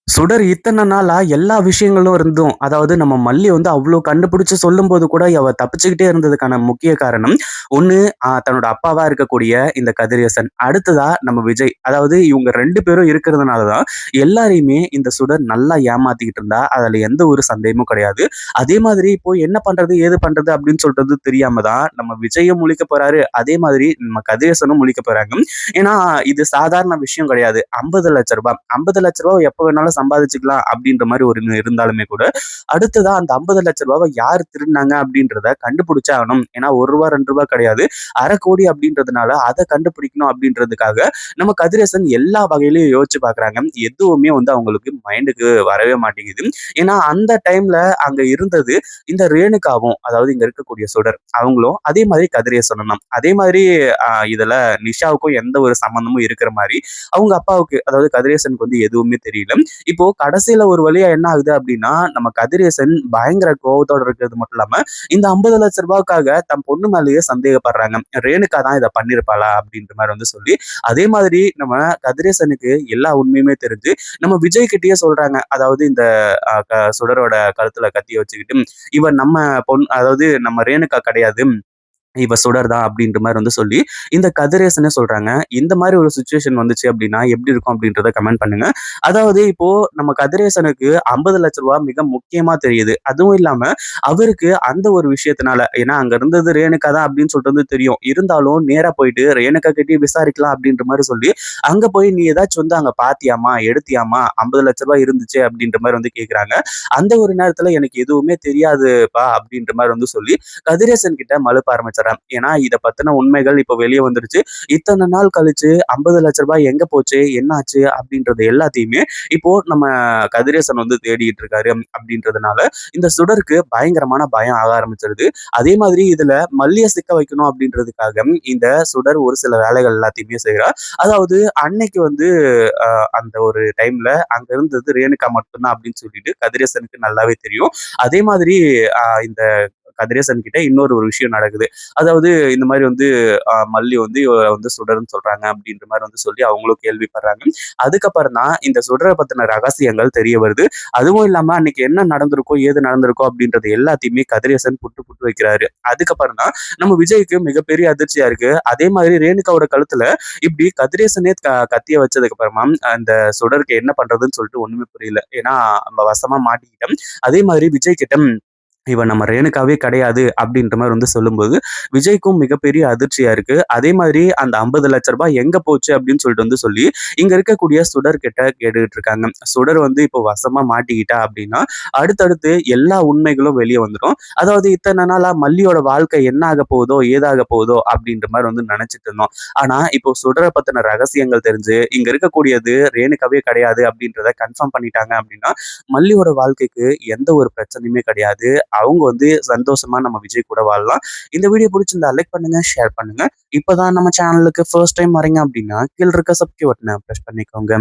சுடர் இத்தன நாளா எல்லா விஷயங்களும் இருந்தும், அதாவது நம்ம மல்லி வந்து அவ்ளோ கண்டுபிடிச்சு சொல்லும்போது கூட அவ தப்பிச்சுக்கிட்டே இருந்ததுக்கான முக்கிய காரணம், ஒண்ணு தன்னோட அப்பாவா இருக்கக்கூடிய இந்த கதிரேசன். அடுத்ததா நம்ம விஜய். அதாவது இவங்க 2 பேரும் இருக்கிறதுனால தான், எல்லாரையுமே இந்த சுடர் நல்லா ஏமாத்திக்கிட்டு இருந்தா. அதுல எந்த ஒரு சந்தேகமும் கிடையாது. அதே மாதிரி இப்போ என்ன பண்றது? ஏது பண்றது? அப்படின்னு சொல்றது தெரியாம தான் நம்ம விஜயும் முழிக்க போறாரு. அதே மாதிரி நம்ம கதிரேசனும் முழிக்க போறாங்க. ஏன்னா, இது சாதாரண விஷயம் கிடையாது. ரூ. 50,00,000 ரூ. 50,00,000 எப்ப வேணாலும் சம்பாதிச்சுக்கலாம் அப்படின்ற மாரி ஒரு இருந்தாலுமே கூட, அடுத்ததா அந்த ரூ. 50,00,000 யார் திருடுனாங்க அப்படின்றத கண்டுபிடிச்சே ஆகணும். ஏன்னா ரூ. 1 ரூ. 2 கிடையாது. 1/2 கோடி அப்படின்றதுனால அத கண்டுபிடிக்கணும் அப்படின்றதுக்காக, நம்ம கதிரேசன் எல்லா வகையிலயும் யோசிச்சு பார்க்குறாங்க. எதுவுமே வந்து அவங்களுக்கு மைண்டுக்கு வரவே மாட்டேங்குது. ஏன்னா, அந்த டைம்ல அங்க இருந்தது இந்த ரேணுகாவும், அதாவது இங்க இருக்கக்கூடிய சுடர் அவங்களும், அதே மாதிரி கதிரேசனும் தான். அதே மாதிரி இதுல நிஷாவுக்கும் எந்த ஒரு சம்மந்தமும் இருக்கிற மாரி, அவங்க அப்பாவுக்கு அதாவது கதிரேசனுக்கு வந்து எதுவுமே தெரியல. இப்போ கடைசியில ஒரு வழியா என்ன ஆகுது அப்டின்னா, நம்ம கதிரேசன் பயங்கர கோவத்தோட இருக்கிறது மட்டும் இல்லாம, இந்த ரூ. 50,00,000க்காக தன் பொண்ணு மேலேயே சந்தேகப்படுறாங்க. ரேணுகா தான் இத பண்ணியிருப்பாளா? அப்டின்ற மாரி வந்து சொல்லி, அதே மாதிரி நம்ம கதிரேசனுக்கு எல்லா உண்மையுமே தெரிஞ்சு, நம்ம விஜய் கிட்டயே சொல்றாங்க. அதாவது இந்த சுடரோட கழுத்துல கத்திய வச்சுக்கிட்டு, இவ நம்ம அதாவது நம்ம ரேணுகா கிடையாது. இவ சுடர் தான் அப்படின்ற மாரி வந்து சொல்லி, இந்த கதிரேசனே சொல்றாங்க. இந்த மாரி ஒரு சிச்சுவேஷன் வந்துச்சு அப்படின்னா, எப்படி இருக்கும் அப்படின்றத கமெண்ட் பண்ணுங்க. அதாவது இப்போ நம்ம கதிரேசனுக்கு ரூ. 50,00,000 மிக முக்கியமா தெரியுது. அதுவும் இல்லாம அவருக்கு அந்த ஒரு விஷயத்தினால ஏன்னா அங்க இருந்தது ரேணுகா தான் அப்படின்னு சொல்லிட்டு வந்து தெரியும். இருந்தாலும் நேரா போயிட்டு ரேணுகா கிட்டயே விசாரிக்கலாம் அப்படின்ற மாரி சொல்லி, அங்க போய் "நீ ஏதாச்சும் வந்து அங்க பார்த்தியாம்மா? எடுத்தியாம்மா? ரூ. 50,00,000 இருந்துச்சே" அப்படின்ற மாரி வந்து கேட்குறாங்க. அந்த ஒரு நேரத்துல எனக்கு எதுவுமே தெரியாதுப்பா அப்படின்ற மாரி வந்து சொல்லி, கதிரேசன் கிட்ட மழுப்ப ஆரம்பிச்சுடுறேன். ஏன்னா இத பத்தின உண்மைகள் இப்ப வெளிய வந்துருச்சு. இத்தன நாள் கழிச்சு ரூ. 50,00,000 எங்க போச்சு? என்னாச்சு? அப்படின்றது எல்லாத்தையுமே இப்போ நம்ம கதிரேசன் வந்து தேடிட்டு இருக்காரு அப்படின்றதுனால, இந்த சுடருக்கு பயங்கரமான பயம் ஆக ஆரம்பிச்சிருது. அதே மாதிரி இதுல மல்லிய சிக்க வைக்கணும் அப்படின்றதுக்காக இந்த சுடர் ஒரு சில வேலைகள் எல்லாத்தையுமே செய்றா. அதாவது அன்னைக்கு வந்து அந்த ஒரு டைம்ல அங்க இருந்தது ரேணுகா மட்டும் தான் அப்படின்னு சொல்லிட்டு கதிரேசனுக்கு நல்லாவே தெரியும். அதே மாதிரி இந்த கதிரேசன் கிட்ட இன்னொரு ஒரு விஷயம் நடக்குது. அதாவது இந்த மாரி வந்து மல்லி வந்து இவ வந்து சுடர்ன்னு சொல்றாங்க அப்படின்ற மாரி வந்து சொல்லி அவங்களும் கேள்விப்படுறாங்க. அதுக்கப்புறம் தான் இந்த சுடர பத்தின ரகசியங்கள் தெரிய வருது. அதுவும் இல்லாம அன்னைக்கு என்ன நடந்திருக்கோ, ஏது நடந்திருக்கோ அப்படின்றது எல்லாத்தையுமே கதிரேசன் புட்டு புட்டு வைக்கிறாரு. அதுக்கப்புறம் தான் நம்ம விஜய்க்கு மிகப்பெரிய அதிர்ச்சியா இருக்கு. அதே மாதிரி ரேணுகாவோட கழுத்துல இப்படி கதிரேசனே கத்திய வச்சதுக்கு அப்புறமா அந்த சுடருக்கு என்ன பண்றதுன்னு சொல்லிட்டு ஒண்ணுமே புரியல. ஏன்னா நம்ம வசமா மாட்டிக்கிட்டோம். அதே மாதிரி விஜய் கிட்ட இவ நம்ம ரேணுகாவே கிடையாது அப்படின்ற மாரி வந்து சொல்லும்போது, விஜய்க்கும் மிகப்பெரிய அதிர்ச்சியா இருக்கு. அதே மாதிரி அந்த ரூ. 50,00,000 எங்க போச்சு அப்படின்னு சொல்லிட்டு வந்து சொல்லி, இங்க இருக்கக்கூடிய சுடர் கிட்ட கேட்டுட்டு இருக்காங்க. சுடர் வந்து இப்போ வசமா மாட்டிக்கிட்டா அப்படின்னா, அடுத்தடுத்து எல்லா உண்மைகளும் வெளிய வந்துரும். அதாவது இத்தன நாளா மல்லியோட வாழ்க்கை என்ன ஆக போகுதோ, ஏதாக போகுதோ அப்படின்ற மாரி வந்து நெனச்சுட்டு இருந்தோம். ஆனா இப்போ சுடர பத்தின ரகசியங்கள் தெரிஞ்சு, இங்க இருக்கக்கூடியது ரேணுகாவே கிடையாது அப்படின்றத கன்ஃபார்ம் பண்ணிட்டாங்க அப்படின்னா, மல்லியோட வாழ்க்கைக்கு எந்த ஒரு பிரச்சனையுமே கிடையாது. அவங்க வந்து சந்தோஷமா நம்ம விஜய் கூட வாழலாம். இந்த வீடியோ புடிச்சிருந்தா லைக் பண்ணுங்க, ஷேர் பண்ணுங்க. இப்பதான் நம்ம சேனலுக்கு ஃபர்ஸ்ட் டைம் வரீங்க அப்படின்னா, கீழ இருக்க சப்ஸ்கிரைப் பட்டன பிரஸ் பண்ணிக்கோங்க.